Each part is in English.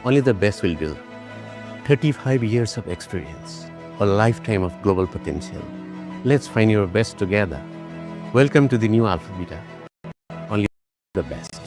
Only the best will do. 35 years of experience, a lifetime of global potential. Let's find your best together. Welcome to the new Alpha Beta. Only the best.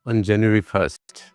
On January 1st,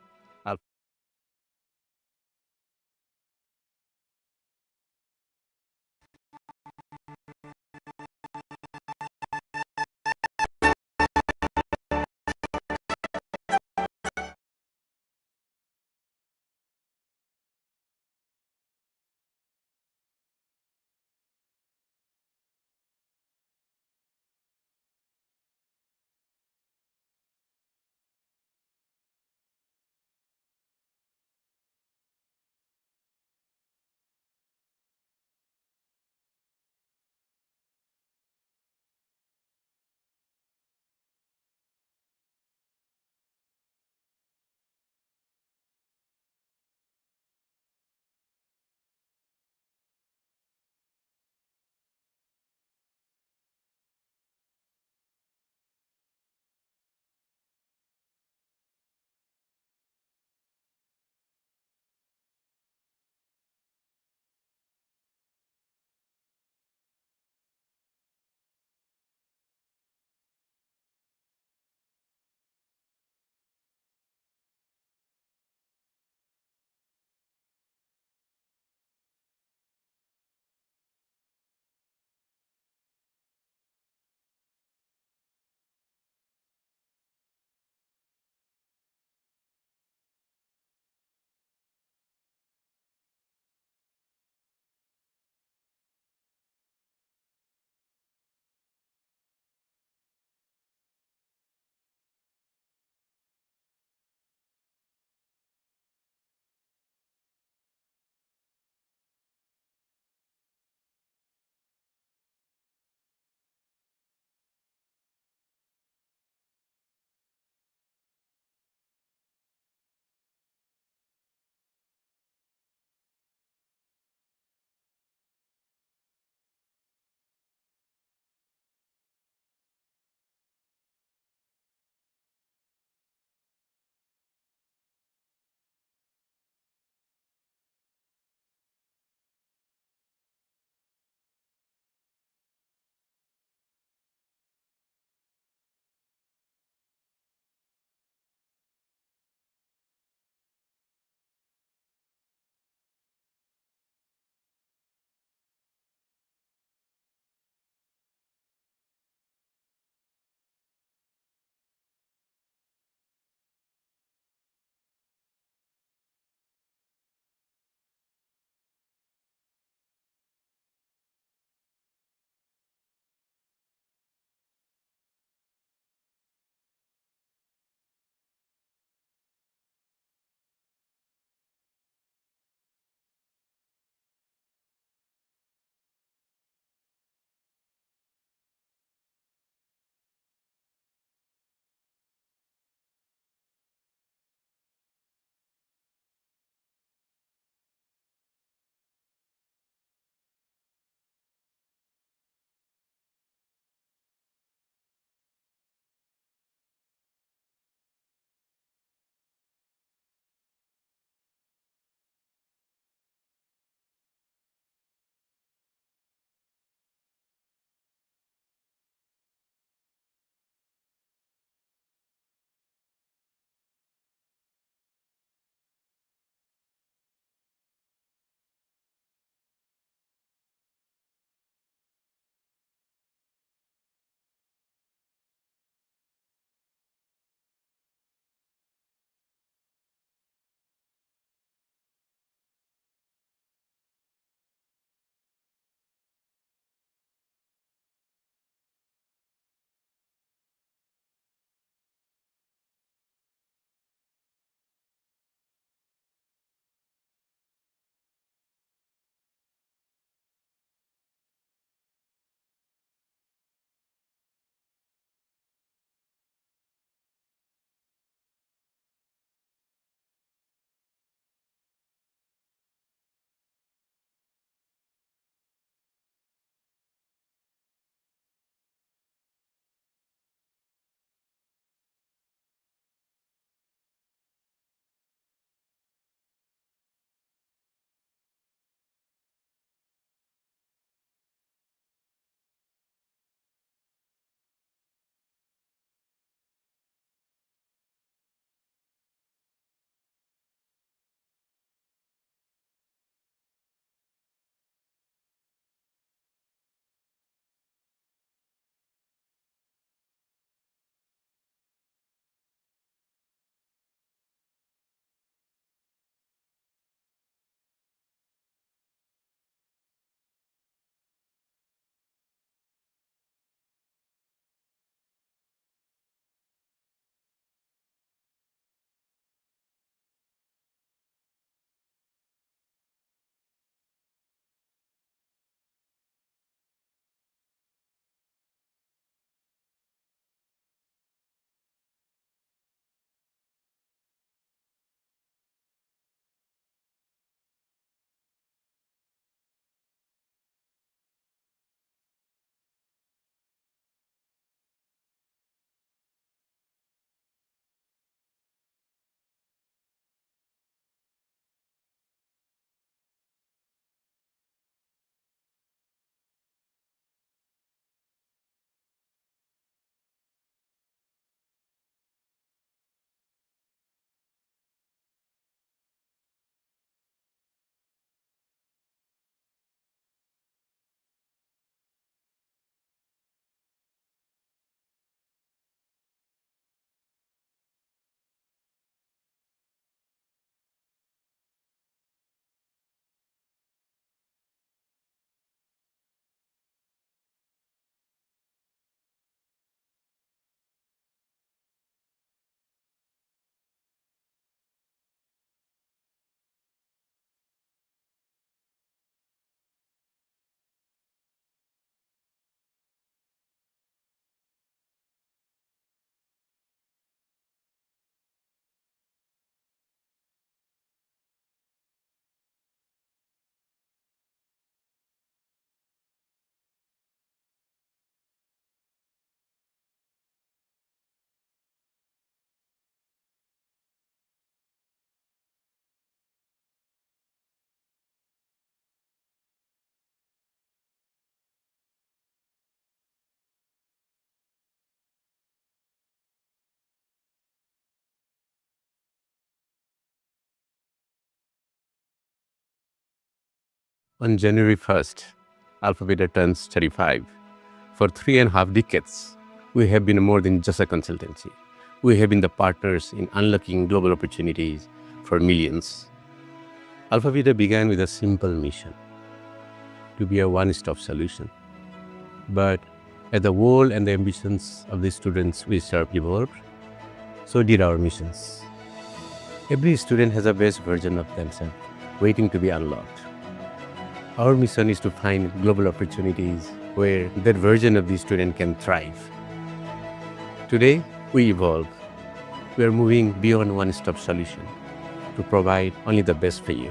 On January 1st, Alpha Beta turns 35. For 3.5 decades, we have been more than just a consultancy. We have been the partners in unlocking global opportunities for millions. Alpha Beta began with a simple mission: to be a one-stop solution. But as the world and the ambitions of the students we serve evolved, so did our missions. Every student has a best version of themselves waiting to be unlocked. Our mission is to find global opportunities where that version of the student can thrive. Today, we evolve. We are moving beyond one-stop solution to provide only the best for you.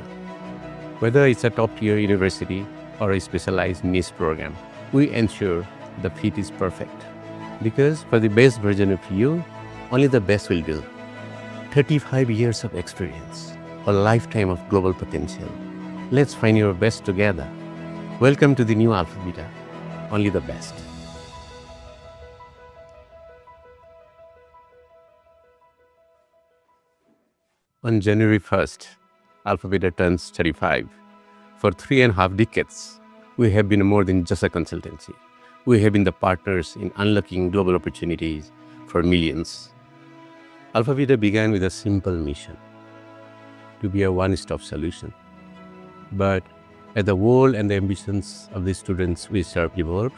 Whether it's a top-tier university or a specialized niche program, we ensure the fit is perfect. Because for the best version of you, only the best will do. 35 years of experience, a lifetime of global potential. Let's find your best together. Welcome to the new Alpha Beta, only the best. On January 1st, Alpha Beta turns 35. For 3.5 decades, we have been more than just a consultancy. We have been the partners in unlocking global opportunities for millions. Alpha Beta began with a simple mission: to be a one-stop solution. But as the world and the ambitions of the students we serve evolved,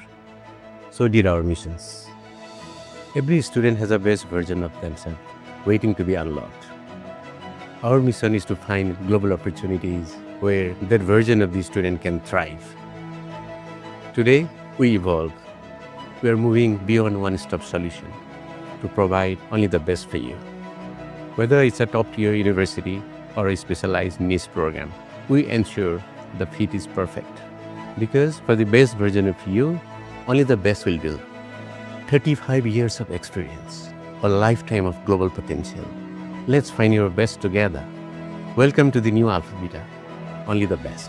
so did our missions. Every student has a best version of themselves waiting to be unlocked. Our mission is to find global opportunities where that version of the student can thrive. Today, we evolve. We are moving beyond one-stop solution to provide only the best for you. Whether it's a top-tier university or a specialized niche program, we ensure the fit is perfect. Because for the best version of you, only the best will do. 35 years of experience, a lifetime of global potential. Let's find your best together. Welcome to the new Alpha Beta, only the best.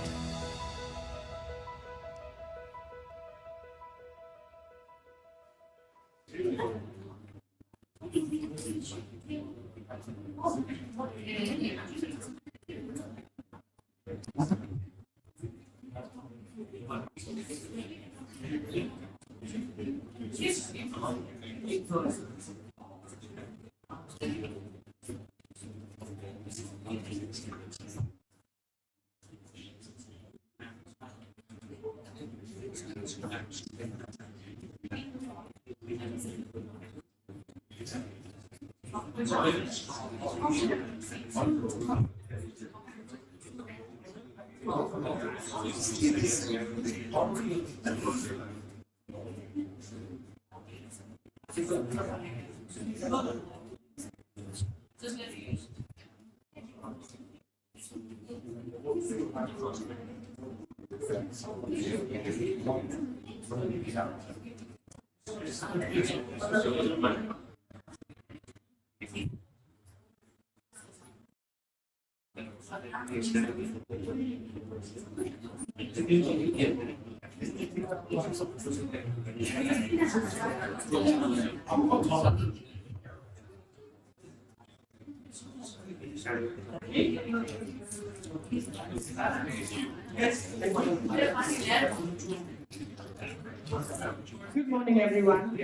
Good morning, everyone.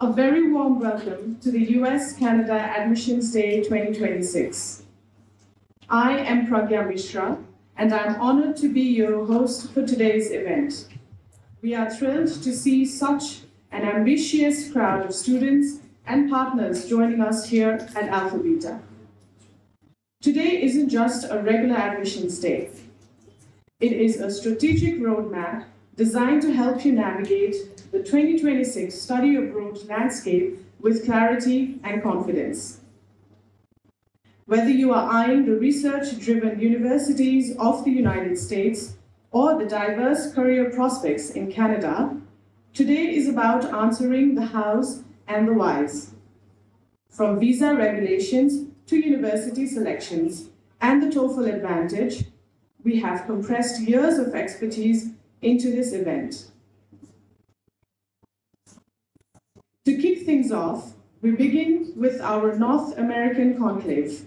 A very warm welcome to the US-Canada Admissions Day 2026. I am Pragya Mishra, and I'm honored to be your host for today's event. We are thrilled to see such an ambitious crowd of students and partners joining us here at Alpha Beta. Today isn't just a regular admissions day. It is a strategic roadmap designed to help you navigate the 2026 study abroad landscape with clarity and confidence. Whether you are eyeing the research-driven universities of the United States or the diverse career prospects in Canada, today is about answering the hows and the whys. From visa regulations to university selections and the TOEFL Advantage, we have compressed years of expertise into this event. To kick things off, we begin with our North American conclave.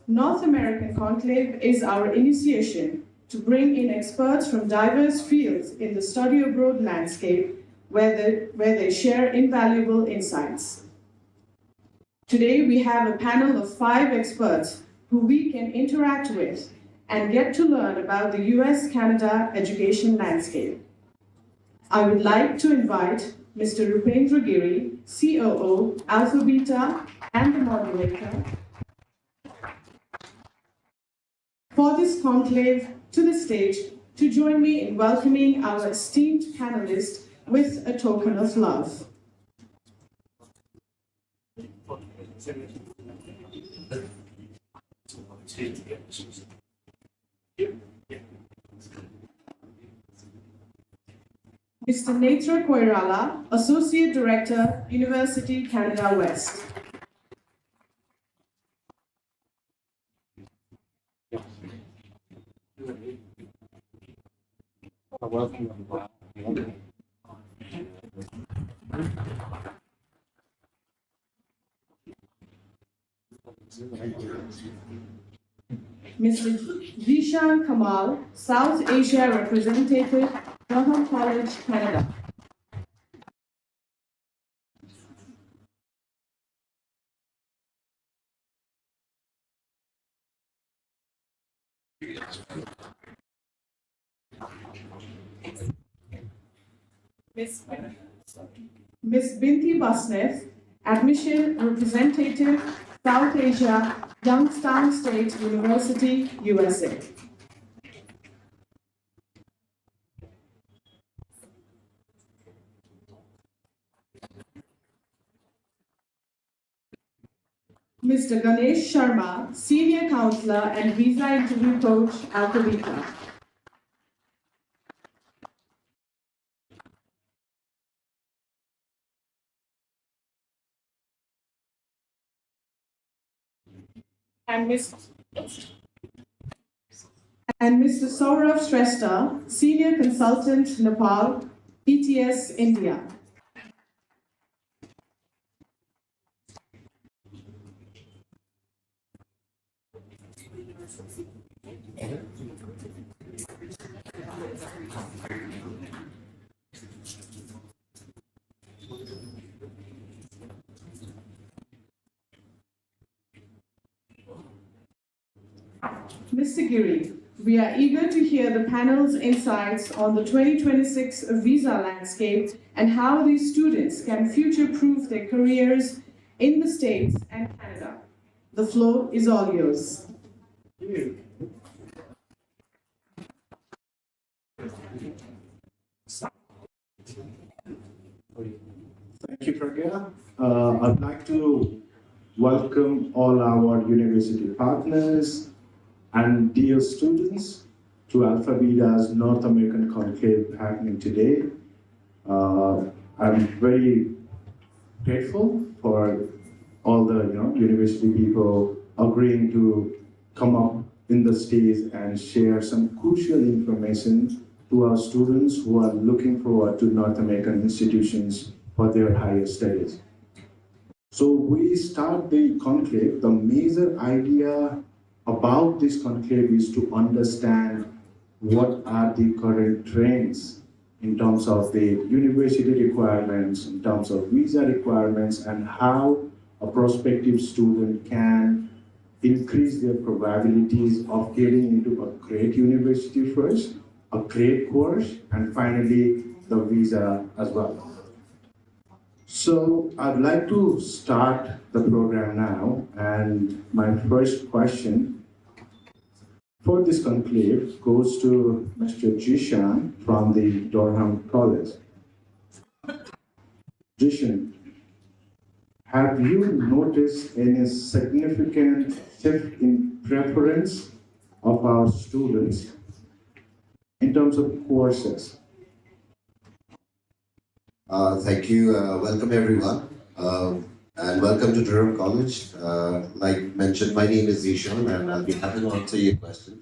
North American Conclave is our initiation to bring in experts from diverse fields in the study abroad landscape where they share invaluable insights. Today, we have a panel of 5 experts who we can interact with and get to learn about the US-Canada education landscape. I would like to invite Mr. Rupendra Giri, COO, Alpha Beta, and the moderator for this conclave to the stage to join me in welcoming our esteemed panelists with a token of love. Mr. Netra Koirala, Associate Director, University Canada West. Mr. Zishan Kamal, South Asia Representative, Durham College, Canada. Ms. Binti Basnef, Admission Representative, South Asia, Youngstown State University, USA. Mr. Ganesh Sharma, Senior Counselor and Visa Interview Coach, Alfa Beta. And Mr. Saurav Shrestha, Senior Consultant, Nepal, PTS, India. Mr. Giri, we are eager to hear the panel's insights on the 2026 visa landscape and how these students can future-proof their careers in the States and Canada. The floor is all yours. Thank you, Pragya. I'd like to welcome all our university partners and dear students to Alpha Beta's North American Conclave happening today. I'm very grateful for all the university people agreeing to come up in the stage and share some crucial information to our students who are looking forward to North American institutions for their higher studies. So we start the conclave. The major idea about this conclave is to understand what are the current trends in terms of the university requirements, in terms of visa requirements, and how a prospective student can increase their probabilities of getting into a great university first, a great course, and finally the visa as well. So I'd like to start the program now, and my first question for this conclave goes to Mr. Jishan from the Durham College. Jishan, have you noticed any significant shift in preference of our students in terms of courses? Thank you. Welcome, everyone. And welcome to Durham College. Like mentioned, my name is Zishan, and I'll be happy to answer your question.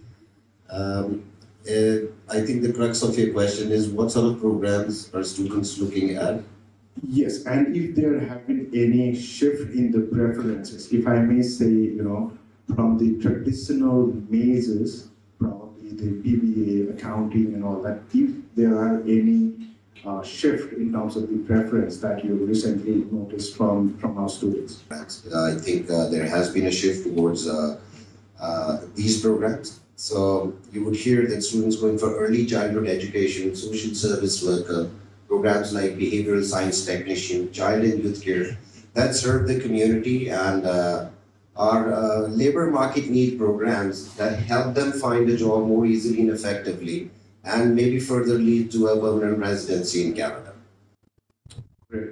I think the crux of your question is what sort of programs are students looking at? Yes, and if there have been any shift in the preferences, if I may say, from the traditional mazes, probably the BBA, accounting, and all that, if there are any shift in terms of the preference that you recently noticed from our students? I think there has been a shift towards these programs. So you would hear that students going for early childhood education, social service worker, programs like behavioral science technician, child and youth care, that serve the community, and are labor market need programs that help them find a job more easily and effectively, and maybe further lead to a permanent residency in Canada. Great.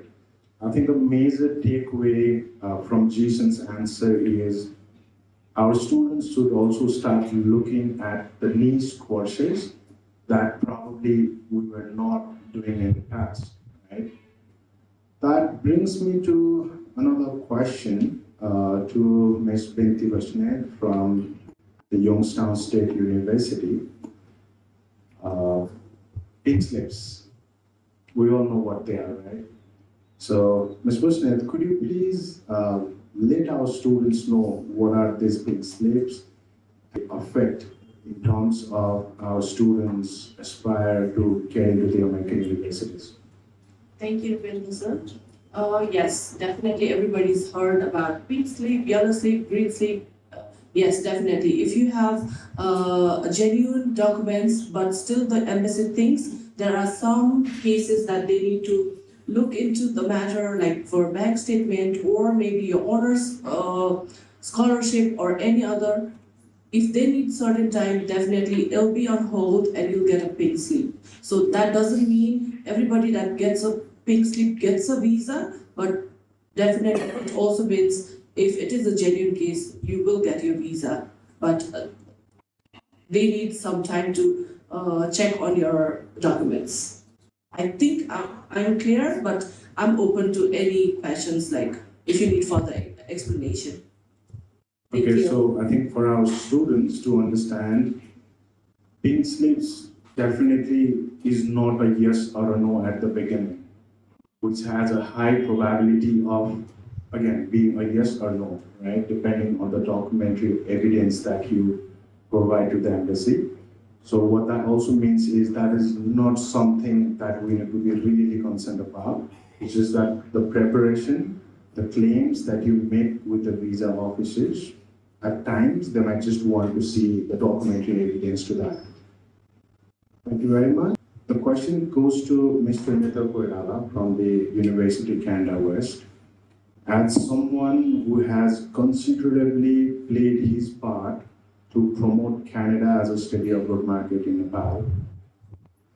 I think the major takeaway from Jason's answer is our students should also start looking at the niche courses that probably we were not doing in the past, right? That brings me to another question to Ms. Binti Vashnet from the Youngstown State University. Pink slips, we all know what they are, right? So, Ms. Vashnet, could you please let our students know what are these pink slips affect in terms of our students aspire to get into the American universities? Thank you, Bindu sir. Yes, definitely everybody's heard about pink slip, yellow slip, green slip. Yes, definitely. If you have genuine documents, but still the embassy thinks there are some cases that they need to look into the matter, like for bank statement or maybe your honors scholarship or any other. If they need certain time, definitely it'll be on hold and you'll get a pink slip. So that doesn't mean everybody that gets a pink slip gets a visa, but definitely it also means if it is a genuine case, you will get your visa. But they need some time to check on your documents. I think I'm clear, but I'm open to any questions, like if you need further explanation. Thank Okay, you. so I think for our students to understand, pink slips definitely is not a yes or a no at the beginning, which has a high probability of, again, being a yes or no, right? Depending on the documentary evidence that you provide to the embassy. So what that also means is that is not something that we need to be really concerned about. It's just that the preparation, the claims that you make with the visa officers, at times they might just want to see the documentary evidence to that. Thank you very much. The question goes to Mr. Mithil Koirala from the University Canada West. As someone who has considerably played his part to promote Canada as a study abroad market in Nepal,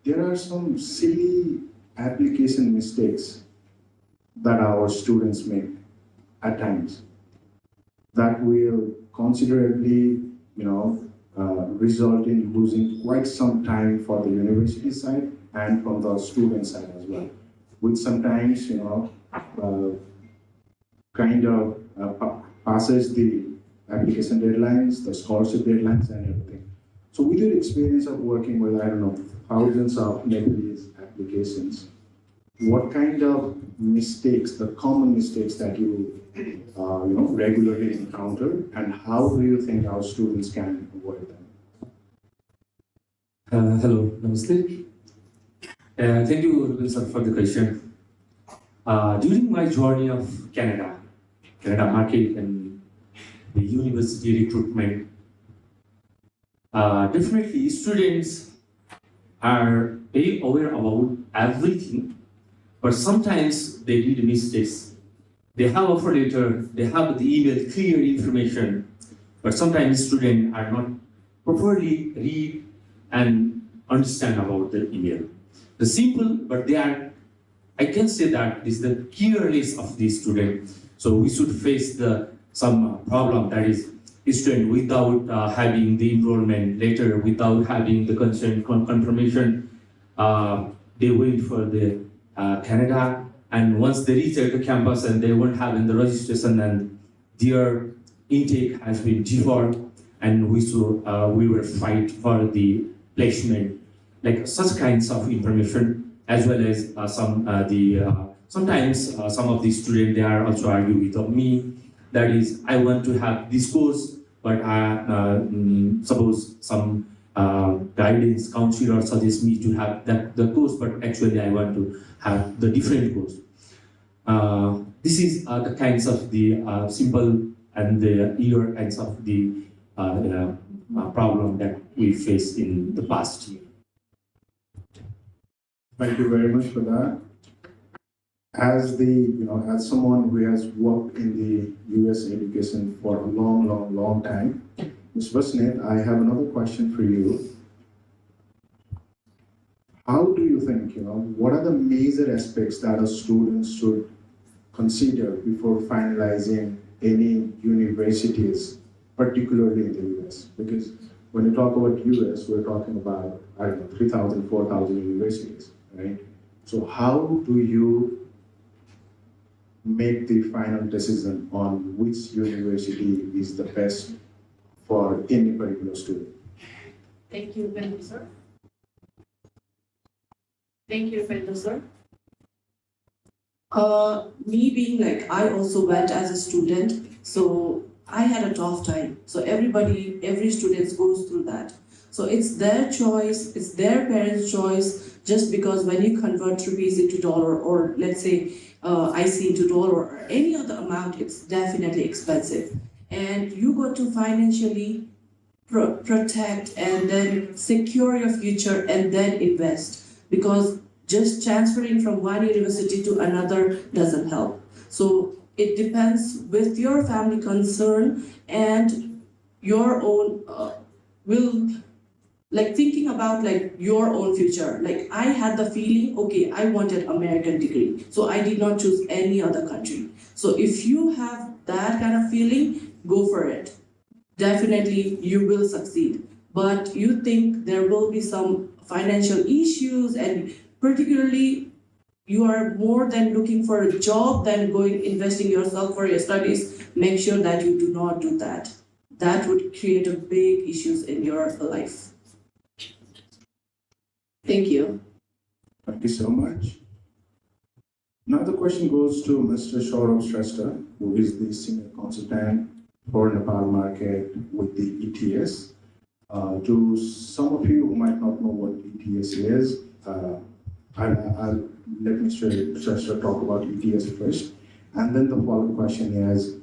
there are some silly application mistakes that our students make at times that will considerably, result in losing quite some time for the university side and from the student side as well, which sometimes, passes the application deadlines, the scholarship deadlines, and everything. So with your experience of working with, thousands of Nepalese applications, what kind of mistakes, the common mistakes that you, regularly encounter, and how do you think our students can avoid them? Hello, namaste. Thank you, Ruben sir, for the question. During my journey of Canada market and the university recruitment, definitely students are very aware about everything, but sometimes they did mistakes. They have offer letter, they have the email, clear information, but sometimes students are not properly read and understand about the email. The simple, but they are, I can say that this is the careless of the student. So we should face some problem, that is student without having the enrollment letter, without having the consent confirmation. They wait for the Canada, and once they reach at the campus and they won't have in the registration, and their intake has been deferred, and we will fight for the placement, like such kinds of information, as well as sometimes some of the students, they are also argue with me, that is, I want to have this course, but suppose some guidance counselor suggests me to have the course, but actually I want to have the different course. This is the kinds of the simple and the eager kinds of the problem that we face in the past year. Thank you very much for that. As someone who has worked in the U.S. education for a long time, Ms. Vasnit, I have another question for you. How do you think, what are the major aspects that a student should consider before finalizing any universities, particularly in the U.S.? Because when you talk about U.S., we're talking about, 3,000, 4,000 universities, right? So how do you make the final decision on which university is the best for any particular student? Thank you, Bendu sir. Thank you, Bendu sir. Me being like, I also went as a student, so I had a tough time. So every student goes through that. So it's their choice, it's their parents' choice, just because when you convert rupees into dollar, or let's say IC into dollar, or any other amount, it's definitely expensive. And you got to financially protect and then secure your future and then invest, because just transferring from one university to another doesn't help. So it depends with your family concern and your own will, like thinking about like your own future. Like I had the feeling, okay, I wanted American degree, so I did not choose any other country. So if you have that kind of feeling, go for it. Definitely you will succeed. But you think there will be some financial issues, and particularly you are more than looking for a job than investing yourself for your studies, make sure that you do not do that. That would create a big issues in your life. Thank you. Thank you so much. Now the question goes to Mr. Saurabh Shrestha, who is the Senior Consultant for Nepal market with the ETS. To some of you who might not know what ETS is, I'll let Mr. Shrestha talk about ETS first. And then the follow-up question is,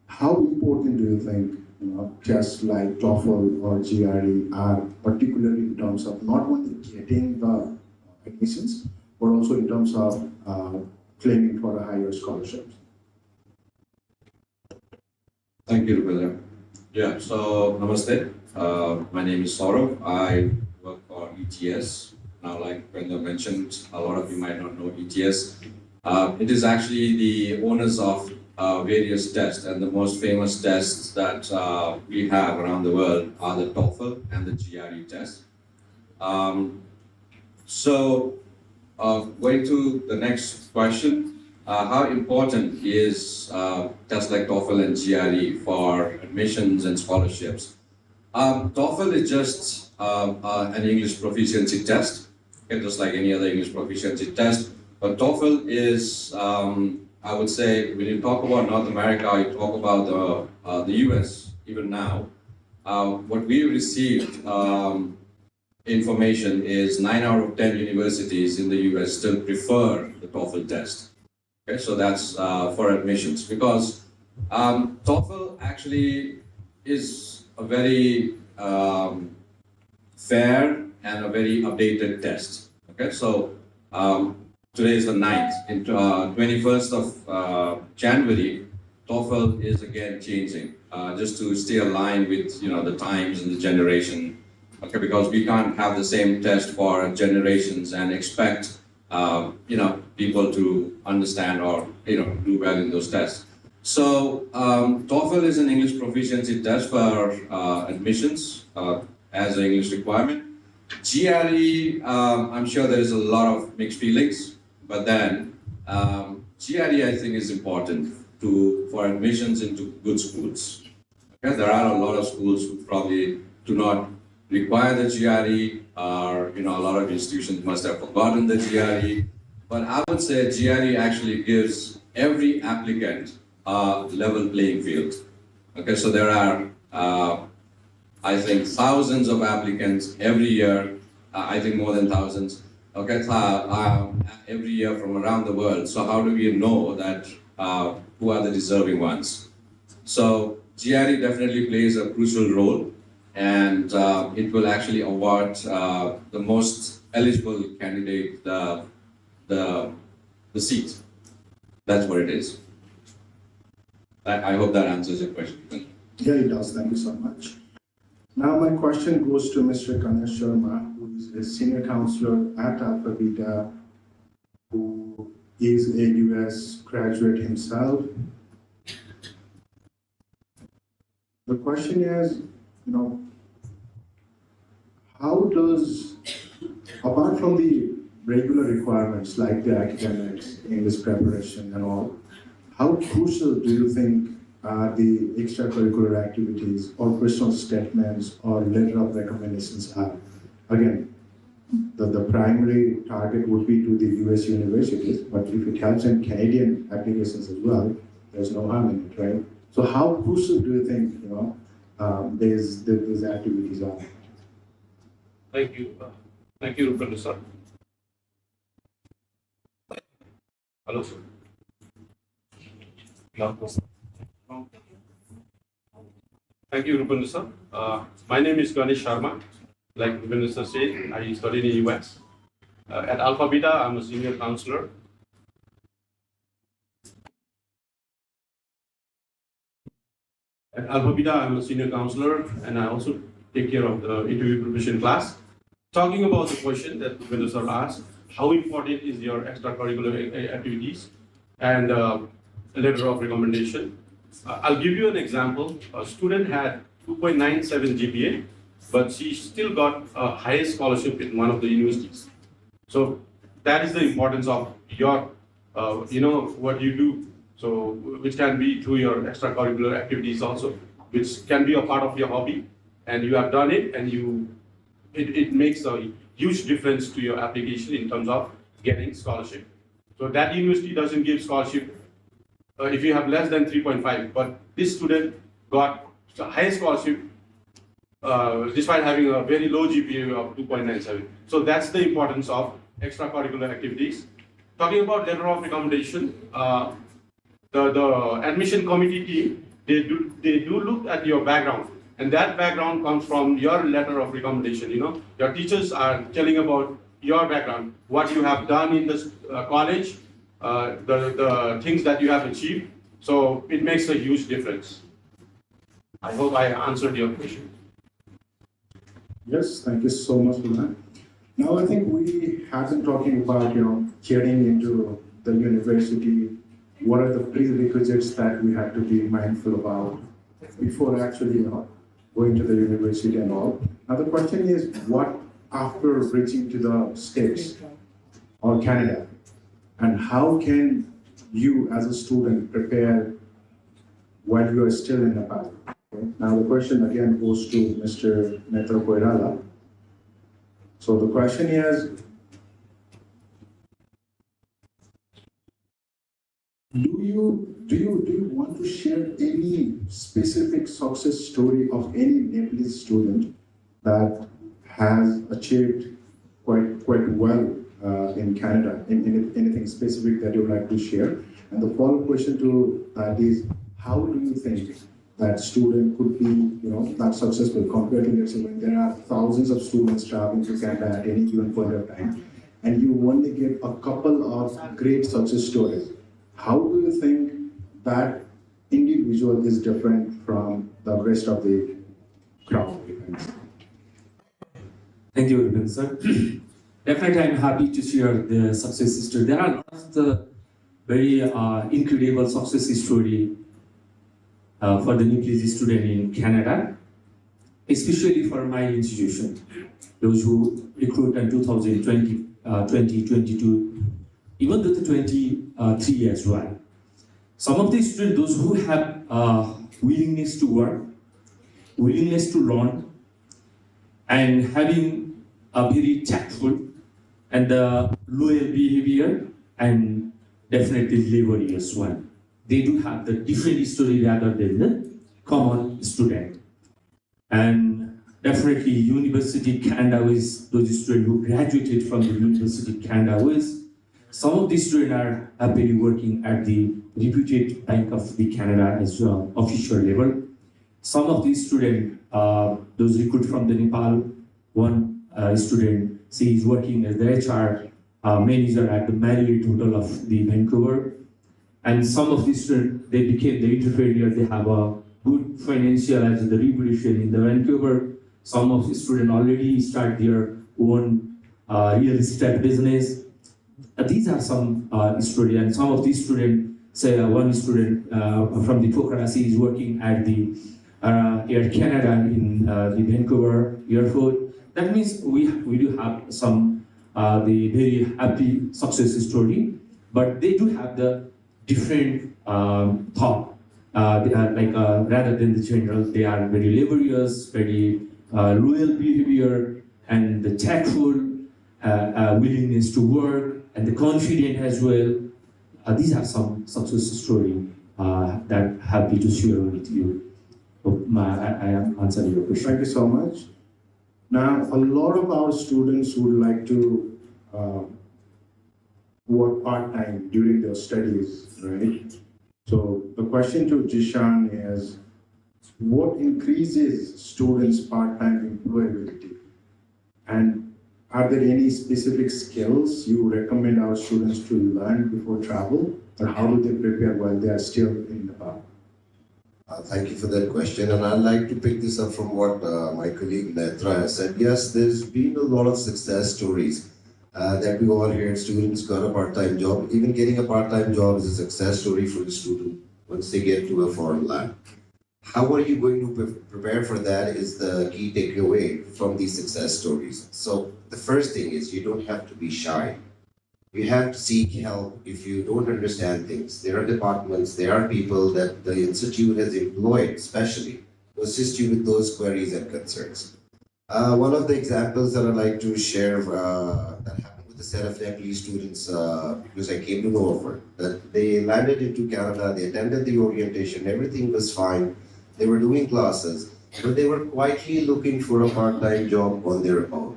how important do you think tests like TOEFL or GRE are, particularly in terms of not only getting the admissions, but also in terms of claiming for a higher scholarship? Thank you, Rupendra. Yeah, so namaste. My name is Saurabh. I work for ETS. Now, like Rupendra mentioned, a lot of you might not know ETS. It is actually the owners of various tests, and the most famous tests that we have around the world are the TOEFL and the GRE test. Going to the next question, how important is tests like TOEFL and GRE for admissions and scholarships? TOEFL is just an English proficiency test, okay, just like any other English proficiency test. But TOEFL is, I would say, when you talk about North America, you talk about the US, even now, what we received information is 9 out of 10 universities in the US still prefer the TOEFL test. Okay, so that's for admissions, because TOEFL actually is a very fair and a very updated test. Okay, so today is the 9th. In 21st of January, TOEFL is again changing, just to stay aligned with the times and the generation. Okay, because we can't have the same test for generations and expect people to understand or do well in those tests. So TOEFL is an English proficiency test for admissions as an English requirement. GRE, I'm sure there is a lot of mixed feelings, but then GRE I think is important for admissions into good schools. Okay? There are a lot of schools who probably do not require the GRE, or a lot of institutions must have forgotten the GRE. But I would say GRE actually gives every applicant a level playing field. Okay, so there are Uh, I think thousands of applicants every year, I think more than thousands, okay, every year from around the world. So how do we know that who are the deserving ones? So GRE definitely plays a crucial role, and it will actually award the most eligible candidate the, the seat. That's what it is. I hope that answers your question. Yeah, it does. Thank you so much. Now my question goes to Mr. Ganesh Sharma, who is a senior counselor at Alpha Beta, who is a US graduate himself. The question is, how does, apart from the regular requirements like the academics, English preparation and all, how crucial do you think are the extracurricular activities or personal statements or letter of recommendations are? Again, the primary target would be to the US universities, but if it helps in Canadian applications as well, there's no harm in it, right? So how crucial do you think, these activities are? Thank you. Thank you, Rupendra sir. Hello, sir. Thank you, Rupendra sir. My name is Ganesh Sharma. Like Rupendra sir said, I studied in the US. At Alpha Beta, I'm a senior counselor. At Alpha Beta, I'm a senior counselor, and I also take care of the interview preparation class. Talking about the question that Rupendra sir asked, how important is your extracurricular activities and letter of recommendation? I'll give you an example. A student had 2.97 GPA, but she still got a highest scholarship in one of the universities. So that is the importance of your, what you do. So which can be through your extracurricular activities also, which can be a part of your hobby, and you have done it, and it makes a huge difference to your application in terms of getting scholarship. So that university doesn't give scholarship if you have less than 3.5, but this student got the highest scholarship despite having a very low GPA of 2.97. So that's the importance of extracurricular activities. Talking about letter of recommendation, the admission committee team, they do look at your background, and that background comes from your letter of recommendation. Your teachers are telling about your background, what you have done in this college, the things that you have achieved. So it makes a huge difference. I hope I answered your question. Yes, thank you so much for that. Now I think we have been talking about, getting into the university. What are the prerequisites that we have to be mindful about before actually, going to the university and all? Now the question is, what after reaching to the States or Canada, and how can you as a student prepare while you are still in Nepal? Okay. Now the question again goes to Mr. Netra Koirala. So the question is, do you want to share any specific success story of any Nepalese student that has achieved quite well in Canada? Anything specific that you would like to share? And the follow-up question to that is, how do you think that student could be, that successful compared to, let's say, when there are thousands of students traveling to Canada at any given point of time, and you only get a couple of great success stories? How do you think that individual is different from the rest of the crowd? Thank you, Ruben, sir. Definitely, I'm happy to share the success story. There are lots of the very incredible success story for the Nepalese student in Canada, especially for my institution. Those who recruit in 2020, 2022, even to the 23 as well. Some of the students, those who have willingness to work, willingness to learn, and having a very tactful and loyal behavior, and definitely delivery as well. They do have the different story rather than the common student. And definitely University Canada is those students who graduated from the University Canada is. Some of these students are happily working at the reputed Bank of the Canada as well, official level. Some of these students, those recruit from the Nepal, one student, she is working as the HR manager at the Marriott Hotel of the Vancouver. And some of these students, they became the entrepreneur, they have a good financial as the reputation in the Vancouver. Some of the students already start their own real estate business. These are some students, and some of these students, say one student from the Pokhara is working at the Air Canada in the Vancouver airport. That means we do have some the very happy success story, but they do have the different thought. They are like rather than the general, they are very laborious, very loyal behavior, and the tactful willingness to work, and the confident as well. These are some success story that happy to share with you. Hope I am answering your question. Thank you so much. Now, a lot of our students would like to work part-time during their studies, right? So the question to Jishan is, what increases students' part-time employability? And are there any specific skills you recommend our students to learn before travel? Or how do they prepare while they are still in Nepal? Thank you for that question, and I'd like to pick this up from what my colleague Netra has said. Yes, there's been a lot of success stories that we all hear. Students got a part-time job. Even getting a part-time job is a success story for the student once they get to a foreign land. How are you going to prepare for that is the key takeaway from these success stories. So the first thing is you don't have to be shy. You have to seek help if you don't understand things. There are departments, there are people that the institute has employed especially to assist you with those queries and concerns. One of the examples that I'd like to share that happened with a set of Nepalese students because I came to know of it, that they landed into Canada, they attended the orientation, everything was fine, they were doing classes, but they were quietly looking for a part-time job on their own.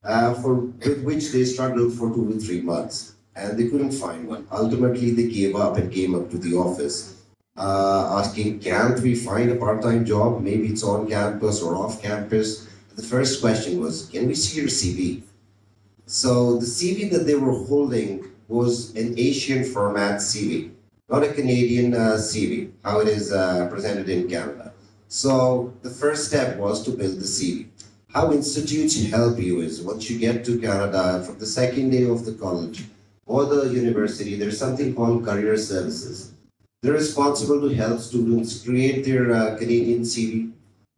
With which they struggled for 2 to 3 months, and they couldn't find one. Ultimately, they gave up and came up to the office, asking, "Can't we find a part-time job? Maybe it's on campus or off campus." The first question was, "Can we see your CV?" So the CV that they were holding was an Asian format CV, not a Canadian CV, how it is presented in Canada. So the first step was to build the CV. How institutes help you is once you get to Canada from the second day of the college or the university, there's something called career services. They're responsible to help students create their Canadian CV,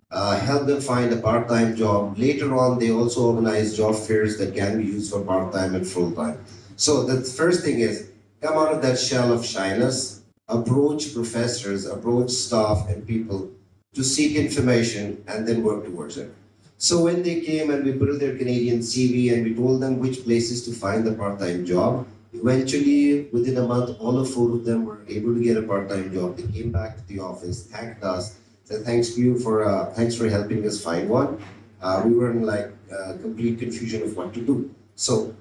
help them find a part-time job. Later on, they also organize job fairs that can be used for part-time and full-time. So the first thing is come out of that shell of shyness, approach professors, approach staff and people to seek information and then work towards it. So when they came and we built their Canadian CV and we told them which places to find the part-time job, eventually within a month, all of 4 of them were able to get a part-time job. They came back to the office, thanked us, said thanks for helping us find one. We were in complete confusion of what to do. So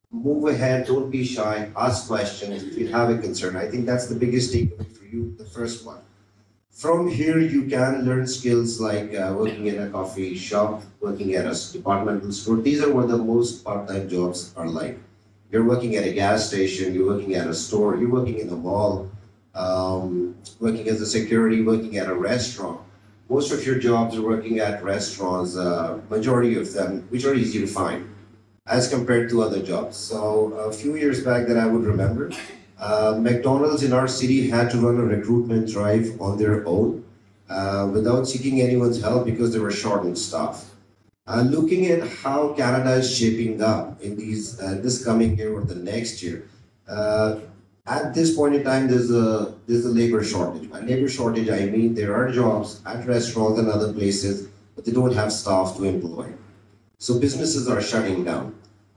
move ahead, don't be shy, ask questions if you have a concern. I think that's the biggest takeaway for you, the first one. From here, you can learn skills like working in a coffee shop, working at a departmental store. These are what the most part-time jobs are like. You're working at a gas station, you're working at a store, you're working in a mall, working as a security, working at a restaurant. Most of your jobs are working at restaurants, majority of them, which are easy to find as compared to other jobs. So a few years back that I would remember, McDonald's in our city had to run a recruitment drive on their own without seeking anyone's help because they were short on staff. Looking at how Canada is shaping up in this coming year or the next year, at this point in time, there's a labor shortage. By labor shortage, I mean there are jobs at restaurants and other places, but they don't have staff to employ. So businesses are shutting down.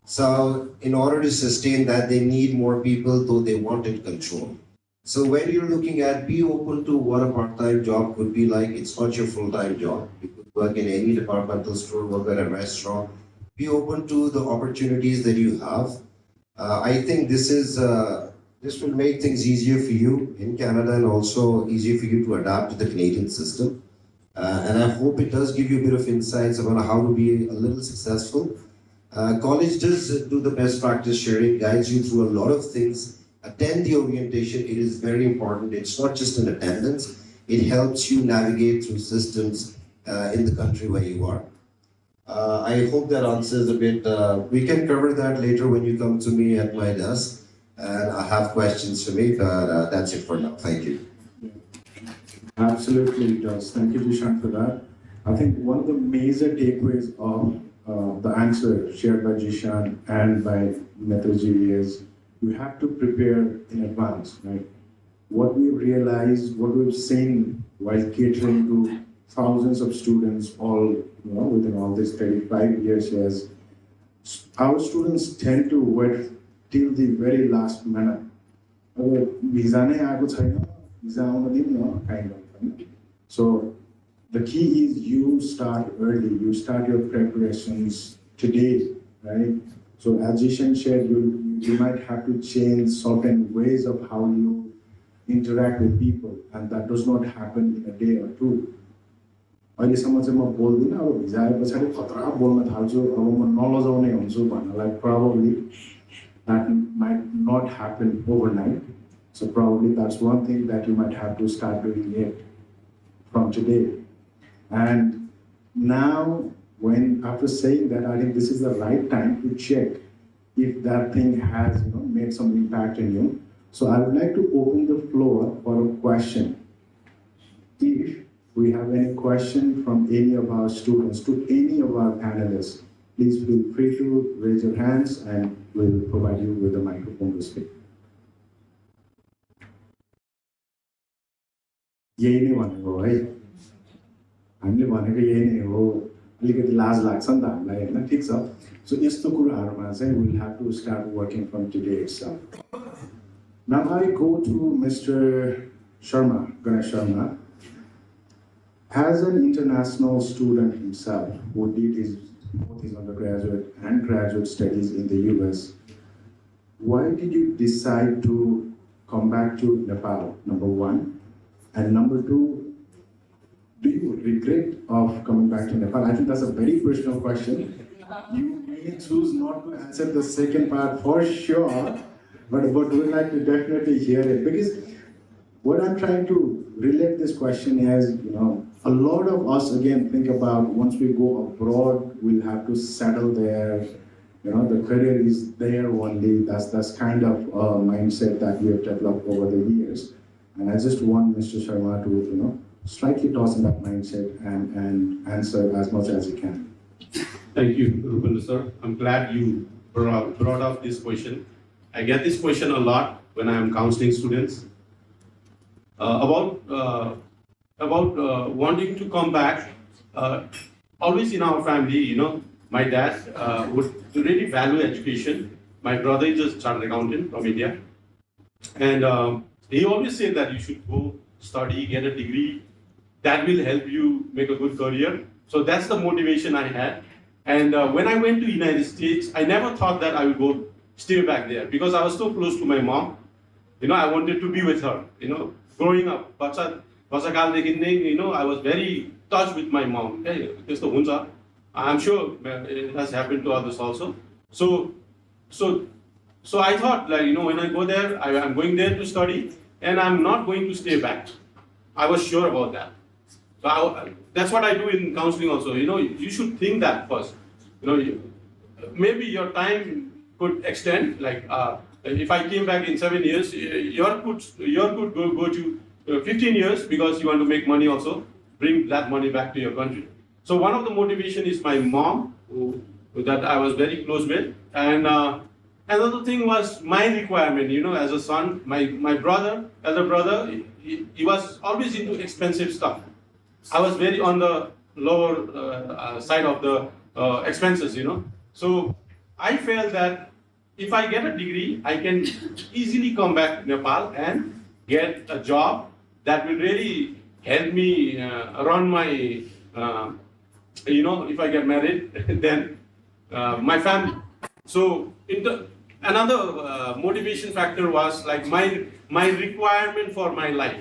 So in order to sustain that, they need more people, though they wanted control. So when you're looking at, be open to what a part-time job could be like. It's not your full-time job. You could work in any departmental store, work at a restaurant. Be open to the opportunities that you have. I think this will make things easier for you in Canada and also easier for you to adapt to the Canadian system. And I hope it does give you a bit of insights about how to be a little successful. College does do the best practice sharing, guides you through a lot of things. Attend the orientation, it is very important. It's not just an attendance, it helps you navigate through systems in the country where you are. I hope that answers a bit. We can cover that later when you come to me at my desk. And I have questions for me, but that's it for now. Thank you. Absolutely, it does. Thank you, Jishan, for that. I think one of the major takeaways of the answer shared by Jishan and by Netraji is you have to prepare in advance, right? What we've realized, what we've seen while catering to thousands of students within all these 35 years is our students tend to wait till the very last minute. Visa नै आएको छैन, visa आउन दिउँ न, kind of. So the key is you start early, you start your preparations today, right? So as Jishan shared, you might have to change certain ways of how you interact with people, and that does not happen in a day or two. अहिलेसम्म चाहिँ म बोल्दिनँ, अब भिजा आए पछाडि खतरा बोल्न थाल्छु, अब म नलजाउने हुन्छु भन्नलाई probably that might not happen overnight. So probably that's one thing that you might have to start doing it from today. And now, after saying that, I think this is the right time to check if that thing has made some impact in you. So I would like to open the floor for a question. If we have any question from any of our students to any of our panelists, please feel free to raise your hands and we'll provide you with a microphone to speak. यही नै भनेको है, हामीले भनेको यही नै हो, अलिकति लाज लाग्छ नि त हामीलाई हैन, ठीक छ. So यस्तो कुराहरुमा चाहिँ we'll have to start working from today itself. Now I go to Mr. Sharma, Ganesh Sharma. As an international student himself who did both his undergraduate and graduate studies in the US, why did you decide to come back to Nepal, number one? And number two, do you regret of coming back to Nepal? I think that's a very personal question. You may choose not to answer the second part for sure, but we'd like to definitely hear it. Because what I'm trying to relate this question is, a lot of us again think about once we go abroad, we'll have to settle there. The career is there only. That's kind of a mindset that we have developed over the years. And I just want Mr. Sharma to, slightly toss in that mindset and answer as much as he can. Thank you, Rupendra sir. I'm glad you brought up this question. I get this question a lot when I am counseling students about wanting to come back. Always in our family, my dad would really value education. My brother is a chartered accountant from India, and he always said that you should go study, get a degree. That will help you make a good career. So that's the motivation I had. And when I went to United States, I never thought that I would go stay back there because I was so close to my mom. I wanted to be with her. Growing up, I was very touched with my mom. I'm sure it has happened to others also. So I thought, when I go there, I'm going there to study, and I'm not going to stay back. I was sure about that. So that's what I do in counseling also. You should think that first. Maybe your time could extend. Like if I came back in 7 years, your could go to 15 years because you want to make money also, bring that money back to your country. So one of the motivation is my mom, that I was very close with, and another thing was my requirement. As a son, my elder brother, he was always into expensive stuff. I was very on the lower side of the expenses, So I felt that if I get a degree, I can easily come back to Nepal and get a job that will really help me run my, if I get married, then my family. So another motivation factor was like my requirement for my life.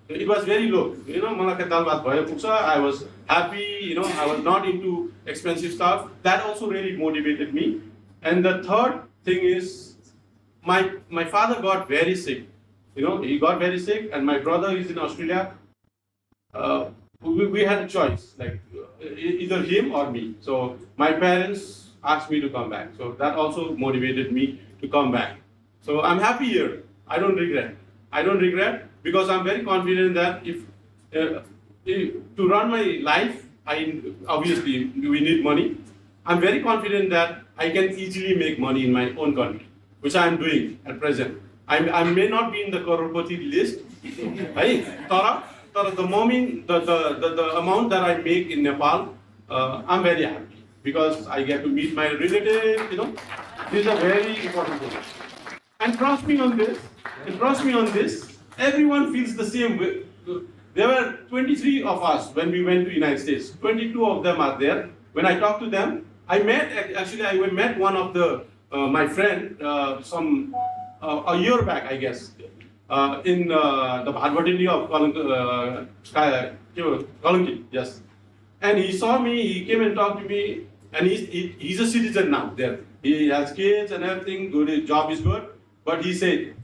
It was very low. I was happy. I was not into expensive stuff. That also really motivated me. And the third thing is my father got very sick. He got very sick, and my brother is in Australia. We had a choice, like either him or me. So my parents asked me to come back. So that also motivated me to come back. So I'm happy here. I don't regret. I don't regret because I'm very confident that if to run my life, obviously we need money. I'm very confident that I can easily make money in my own country, which I am doing at present. I may not be in the crorepati list, right? The amount that I make in Nepal, I'm very happy because I get to meet my relatives. This is a very important thing. And trust me on this, everyone feels the same way. There were 23 of us when we went to United States. 22 of them are there. When I talked to them, I met one of my friend a year back, I guess, in the Bharvatindi of Kalanki, yes. And he saw me, he came and talked to me, and he's a citizen now there. He has kids and everything, good, his job is good. But he said,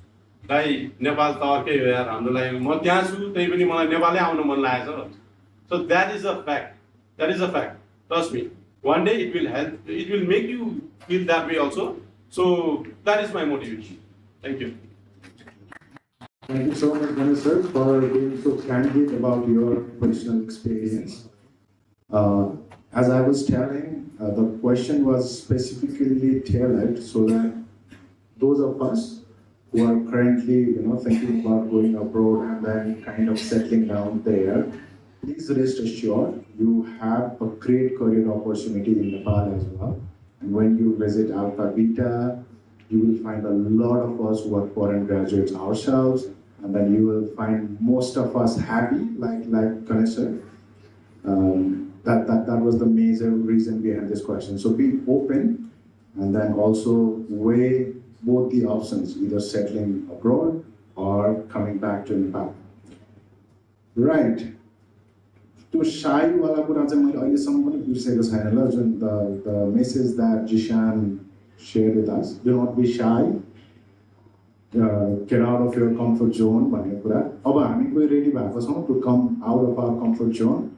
"Dai, Nepal ta arkai ho yaar, hamro लागि म त्यहाँ छु, त्यही पनि मलाई नेपालै आउन मन लागेको छ." So that is a fact. That is a fact. Trust me. One day it will help. It will make you feel that way also. So that is my motivation. Thank you. Thank you so much, Ganesh sir, for being so candid about your personal experience. As I was telling, the question was specifically tailored so that those of us who are currently, thinking about going abroad and then kind of settling down there, please rest assured you have a great career opportunity in Nepal as well. And when you visit Alpha Beta, you will find a lot of us who are foreign graduates ourselves, and then you will find most of us happy, like Ganesh sir. That was the major reason behind this question. So be open, and then also weigh both the options, either settling abroad or coming back to Nepal. Right. To shy wala कुरा चाहिँ मैले अहिलेसम्म पनि बिर्सेको छैन ल जुन the message that Jishan shared with us. Do not be shy. Get out of your comfort zone भन्ने कुरा. अब हामी कोही रेडी भएको छौँ to come out of our comfort zone.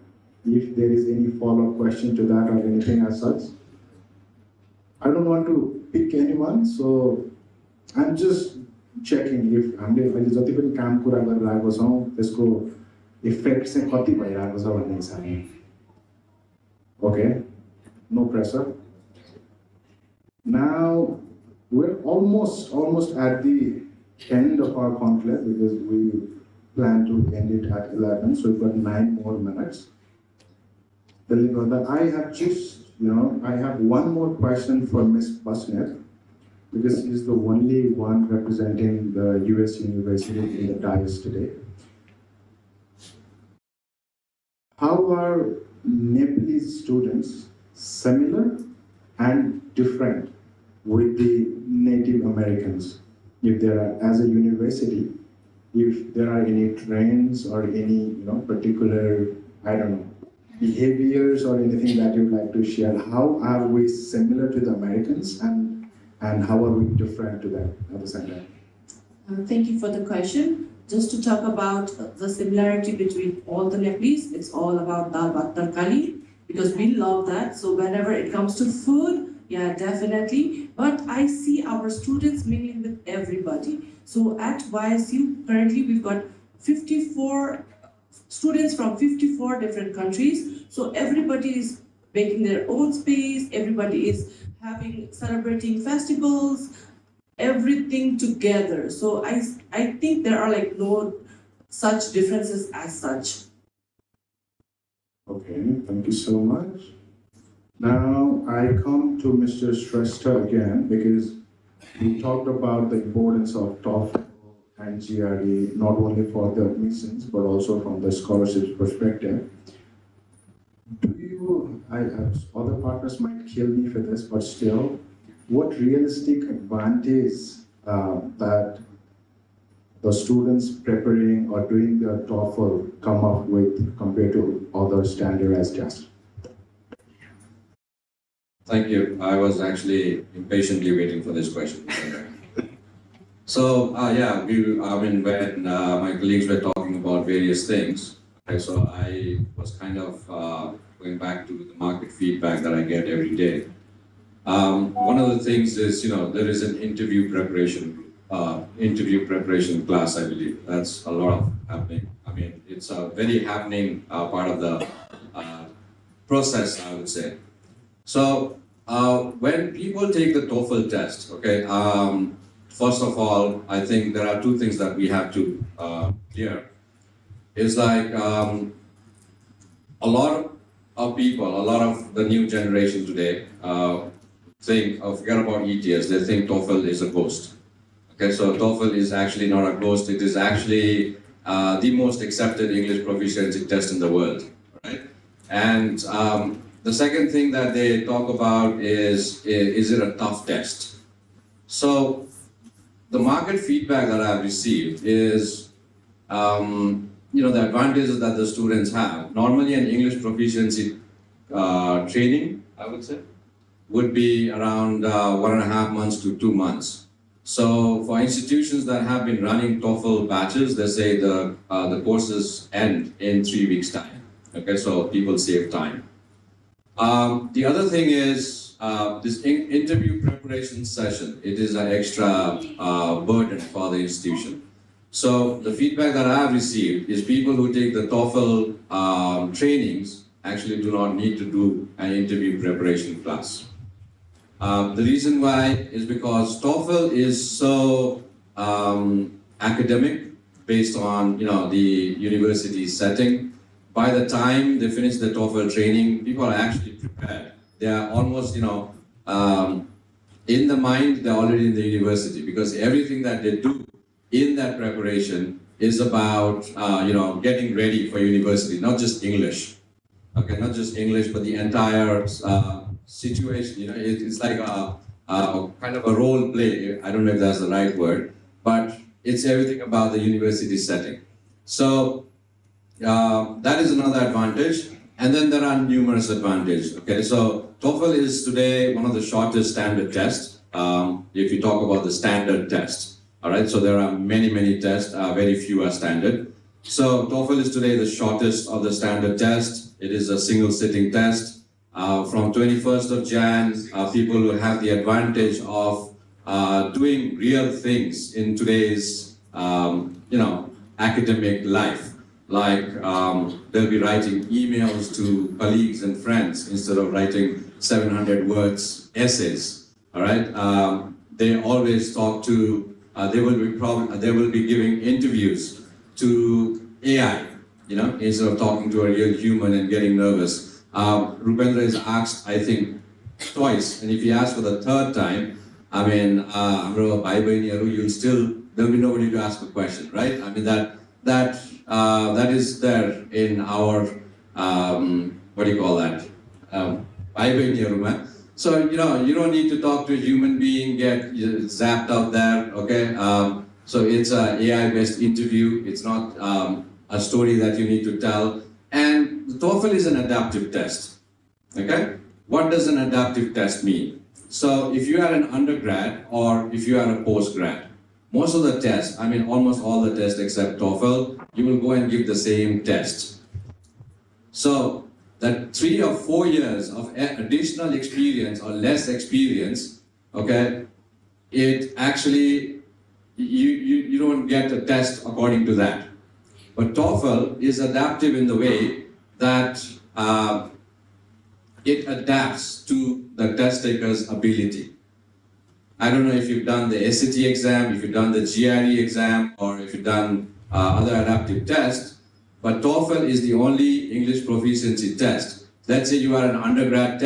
If there is any follow-up question to that or anything as such. I don't want to pick anyone, so I'm just checking if हामीले अहिले जति पनि काम कुरा गरिरहेको छौँ त्यसको इफेक्ट चाहिँ कति भइरहेको छ भन्ने हिसाबले. Okay, no pressure. Now we're almost at the end of our conclave because we plan to end it at 11, so we've got 9 more minutes. I have just, I have one more question for Ms. Busnet, because she's the only one representing the US University in the dais today. How are Nepalese students similar and different with the Native Americans? If there are, as a university, if there are any trends or any, particular, behaviors or anything that you'd like to share, how are we similar to the Americans and how are we different to them at the same time? Thank you for the question. Just to talk about the similarity between all the Nepalese, it's all about dal bhat tarkari, because we love that. So whenever it comes to food, yeah, definitely. But I see our students mingling with everybody. So at YSU, currently we've got 54 students from 54 different countries. So everybody is making their own space, everybody is celebrating festivals, everything together. So I think there are like no such differences as such. Okay, thank you so much. Now I come to Mr. Shrestha again because we talked about the importance of TOEFL and GRE, not only for the admissions, but also from the scholarships perspective. Do you, other partners might kill me for this, but still, what realistic advantage that the students preparing or doing their TOEFL come up with compared to other standardized tests? Thank you. I was actually impatiently waiting for this question. So, yeah, when my colleagues were talking about various things, okay, so I was kind of going back to the market feedback that I get every day. One of the things is, there is an interview preparation class, I believe. That's a lot of happening. I mean, it's a very happening part of the process, I would say. So, when people take the TOEFL test, okay, first of all, I think there are two things that we have to clear. It's like a lot of people, a lot of the new generation today forget about ETS, they think TOEFL is a ghost. Okay, so TOEFL is actually not a ghost, it is actually the most accepted English proficiency test in the world, right? And the second thing that they talk about is it a tough test? So the market feedback that I've received is, the advantages that the students have. Normally an English proficiency training, I would say, would be around 1.5 months to 2 months. So for institutions that have been running TOEFL batches, they say the courses end in 3 weeks' time. Okay, so people save time. The other thing is this interview preparation session. It is an extra burden for the institution. So the feedback that I have received is people who take the TOEFL trainings actually do not need to do an interview preparation class. The reason why is because TOEFL is so academic, based on the university setting. By the time they finish the TOEFL training, people are actually prepared. They are almost in the mind, they're already in the university, because everything that they do in that preparation is about getting ready for university, not just English. Okay, not just English, but the entire situation. It's like a kind of a role play. I don't know if that's the right word, but it's everything about the university setting. So that is another advantage. And then there are numerous advantages. Okay, so TOEFL is today one of the shortest standard tests. If you talk about the standard test, all right. So there are many tests. Very few are standard. So TOEFL is today the shortest of the standard test. It is a single sitting test. From 21st of Jan, people will have the advantage of doing real things in today's, academic life. Like they'll be writing emails to colleagues and friends instead of writing 700 words essays. All right. They always talk to. They will be giving interviews to AI. Instead of talking to a real human and getting nervous. Rupendra is asked, I think, twice, and if he asks for the third time, there'll be nobody to ask a question, right? I mean that is there in our what do you call that? So you don't need to talk to a human being, get zapped out there, okay? So it's an AI-based interview. It's not a story that you need to tell. And the TOEFL is an adaptive test, okay? What does an adaptive test mean? So if you are an undergrad or if you are a postgrad, most of the tests, almost all the tests except TOEFL, you will go and give the same test. So that 3 or 4 years of additional experience or less experience, okay, it actually, you don't get a test according to that. But TOEFL is adaptive in the way that it adapts to the test taker's ability. I don't know if you've done the SAT exam, if you've done the GRE exam, or if you've done other adaptive tests, but TOEFL is the only English proficiency test. Let's say you are an undergrad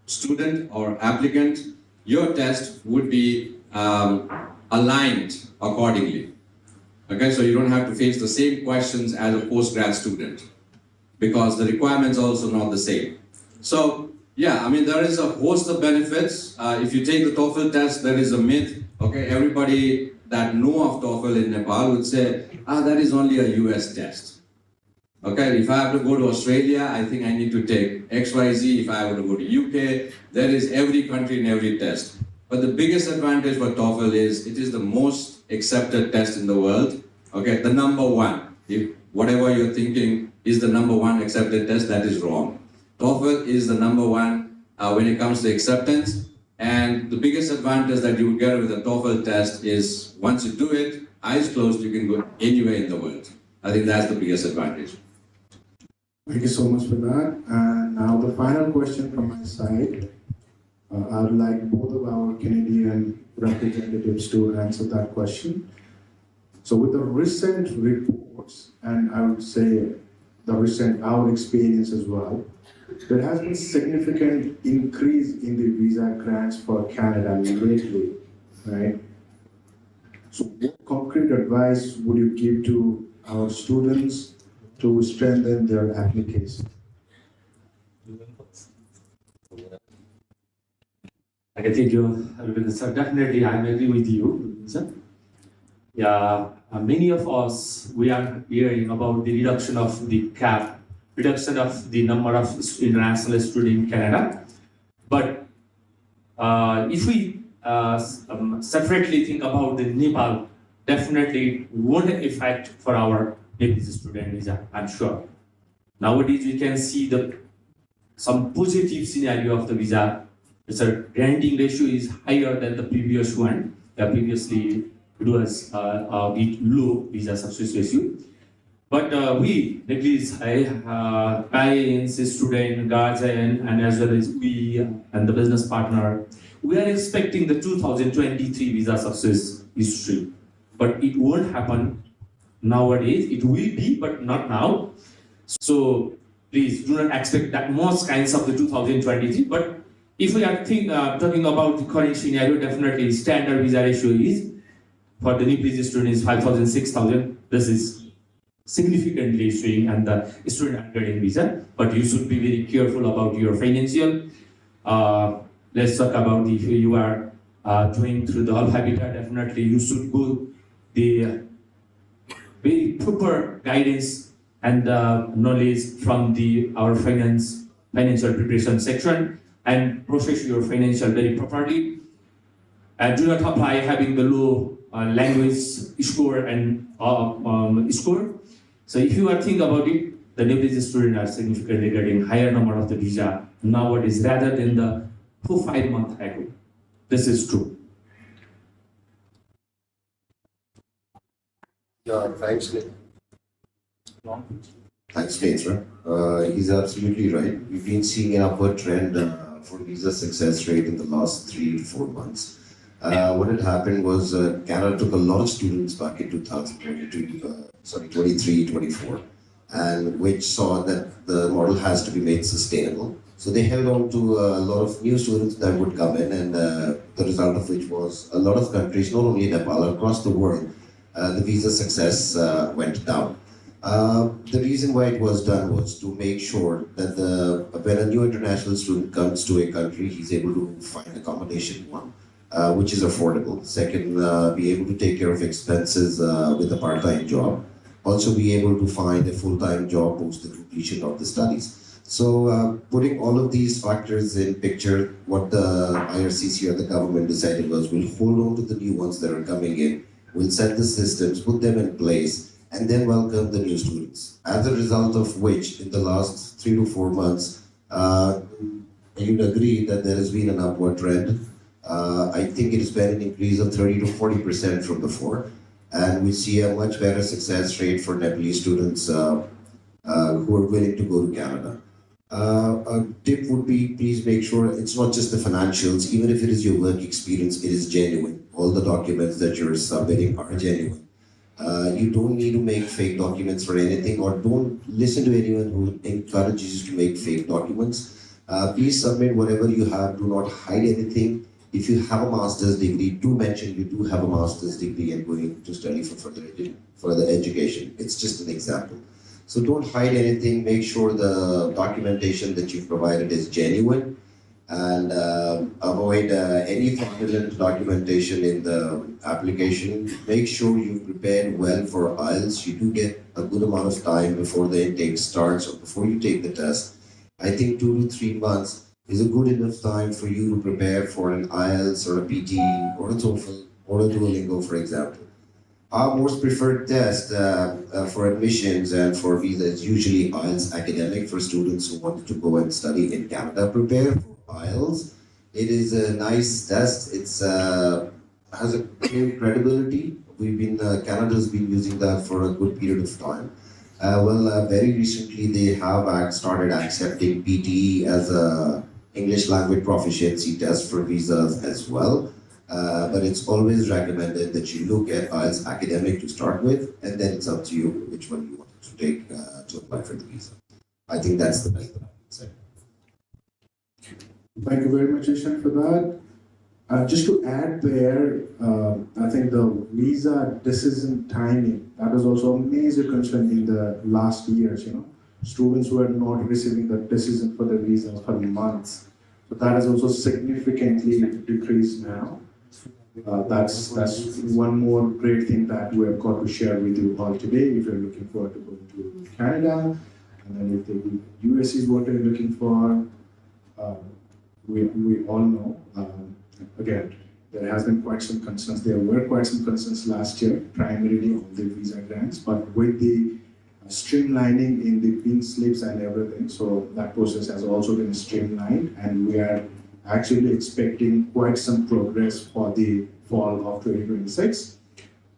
student or applicant, your test would be aligned accordingly. Okay, so you don't have to face the same questions as a postgrad student because the requirements are also not the same. So yeah, I mean, there is a host of benefits. If you take the TOEFL test, there is a myth. Okay, everybody that know of TOEFL in Nepal would say, that is only a US test. Okay, if I have to go to Australia, I think I need to take XYZ. If I have to go to UK, there is every country in every test. But the biggest advantage for TOEFL is it is the most accepted test in the world. Okay, the number one. If whatever you're thinking is the number one accepted test, that is wrong. TOEFL is the number one when it comes to acceptance. And the biggest advantage that you will get with a TOEFL test is once you do it, eyes closed, you can go anywhere in the world. I think that's the biggest advantage. Thank you so much for that. And now the final question from my side. I would like both of our Canadian representatives to answer that question. So with the recent reports, and I would say our experience as well, there has been significant increase in the visa grants for Canada lately, right? So what concrete advice would you give to our students to strengthen their application? Okay, thank you, Arvind sir. Definitely, I agree with you, sir. Yeah, many of us, we are hearing about the reduction of the cap, reduction of the number of international students in Canada. But if we separately think about the Nepal, definitely won't affect for our Nepalese student visa, I'm sure. Nowadays, we can see some positive scenario of the visa. The granting ratio is higher than the previous one. Previously, it was a bit low visa success ratio. But we, at least parents, student, guardian, and as well as we and the business partner, we are expecting the 2023 visa success history. But it won't happen nowadays. It will be, but not now. So please do not expect that most kinds of the 2023. But if we are talking about the current scenario, definitely standard visa ratio is for the Nepalese students 5,000, 6,000. This is significantly swing and the student are getting visa. But you should be very careful about your financial. Let's talk about if you are going through the Alfa Beta, definitely you should go the very proper guidance and knowledge from our financial preparation section and process your financial very properly. Do not apply having the low language score and score. So if you are thinking about it, the Nepalese students are significantly getting higher number of the visa nowadays rather than the 4-5 months ago. This is true. Yeah, thanks, Nick. Thanks, Netra. He's absolutely right. We've been seeing an upward trend for visa success rate in the last 3 to 4 months. What had happened was Canada took a lot of students back in 23, 24, and which saw that the model has to be made sustainable. So they held on to a lot of new students that would come in, and the result of which was a lot of countries, not only Nepal, across the world, the visa success went down. The reason why it was done was to make sure that when a new international student comes to a country, he's able to find accommodation, one, which is affordable. Second, be able to take care of expenses with a part-time job. Also be able to find a full-time job post the completion of the studies. So putting all of these factors in picture, what the IRCC or the government decided was we'll hold on to the new ones that are coming in, we'll set the systems, put them in place, and then welcome the new students. As a result of which, in the last 3 to 4 months, you'd agree that there has been an upward trend. I think it has been an increase of 30 to 40% from before, and we see a much better success rate for Nepalese students who are willing to go to Canada. A tip would be, please make sure it's not just the financials, even if it is your work experience, it is genuine. All the documents that you're submitting are genuine. You don't need to make fake documents for anything, or don't listen to anyone who encourages you to make fake documents. Please submit whatever you have, do not hide anything. if you have a master's degree, do mention you do have a master's degree and going to study for further education. It's just an example. So don't hide anything. Make sure the documentation that you provided is genuine, and avoid any fraudulent documentation in the application. Make sure you've prepared well for IELTS. You do get a good amount of time before the intake starts or before you take the test. I think 2 to 3 months is a good enough time for you to prepare for an IELTS or a PT or a TOEFL or a Duolingo, for example. Our most preferred test for admissions and for visa is usually IELTS Academic for students who wanted to go and study in Canada. Prepare for IELTS. It is a nice test. It's has a clear credibility. Canada's been using that for a good period of time. Very recently they have started accepting PTE as a English language proficiency test for visas as well. But it's always recommended that you look at IELTS Academic to start with, and then it's up to you which one you want to take to apply for the visa. I think that's the best that I can say. Thank you very much, Ishan, for that. Just to add there, I think the visa decision timing, that was also a major concern in the last years, Students were not receiving the decision for the visa for months. But that has also significantly decreased now. That's one more great thing that we have got to share with you all today. If you're looking forward to going to Canada, and then if the US is what you're looking for, we all know. Again, there has been quite some concerns. There were quite some concerns last year, primarily on the visa grants, but with the streamlining in the pink slips and everything, so that process has also been streamlined, and we are actually expecting quite some progress for the fall of 2026.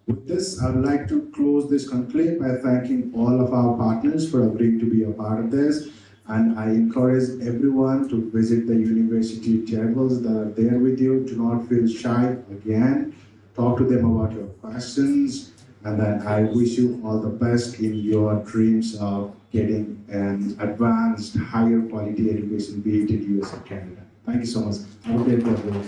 With this, I would like to close this conclave by thanking all of our partners for agreeing to be a part of this. And I encourage everyone to visit the university tables that are there with you. Do not feel shy. Again, talk to them about your questions. And then I wish you all the best in your dreams of getting an advanced, higher quality education, be it in US or Canada. Thank you so much. Have a great day.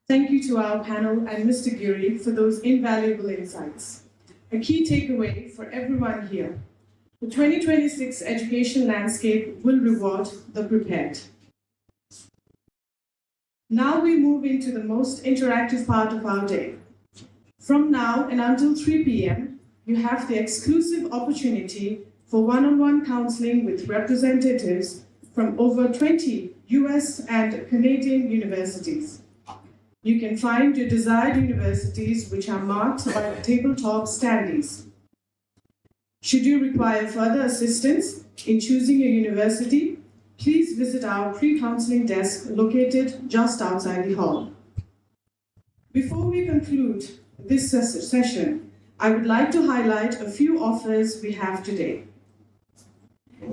Thank you to our panel and Mr. Giri for those invaluable insights. A key takeaway for everyone here: the 2026 education landscape will reward the prepared. Now we move into the most interactive part of our day. From now and until 3 p.m., you have the exclusive opportunity for one-on-one counseling with representatives from over 20 US and Canadian universities. You can find your desired universities which are marked by the tabletop standees. Should you require further assistance in choosing a university, please visit our pre-counseling desk located just outside the hall. Before we conclude this session, I would like to highlight a few offers we have today.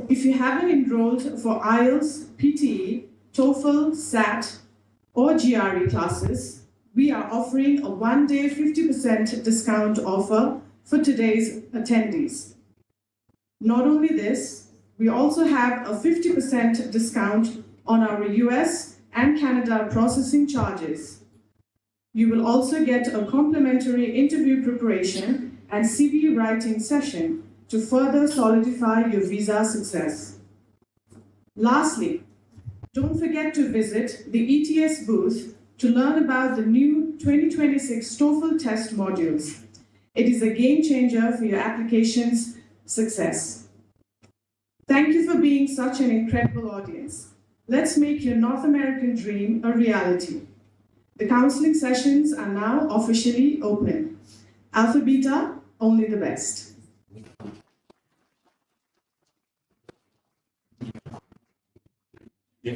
If you haven't enrolled for IELTS, PTE, TOEFL, SAT, or GRE classes, we are offering a one-day 50% discount offer for today's attendees. Not only this, we also have a 50% discount on our US and Canada processing charges. You will also get a complimentary interview preparation and CV writing session to further solidify your visa success. Lastly, don't forget to visit the ETS booth to learn about the new 2026 TOEFL test modules. It is a game changer for your application's success. Thank you for being such an incredible audience. Let's make your North American dream a reality. The counseling sessions are now officially open. Alpha Beta, only the best. Yeah.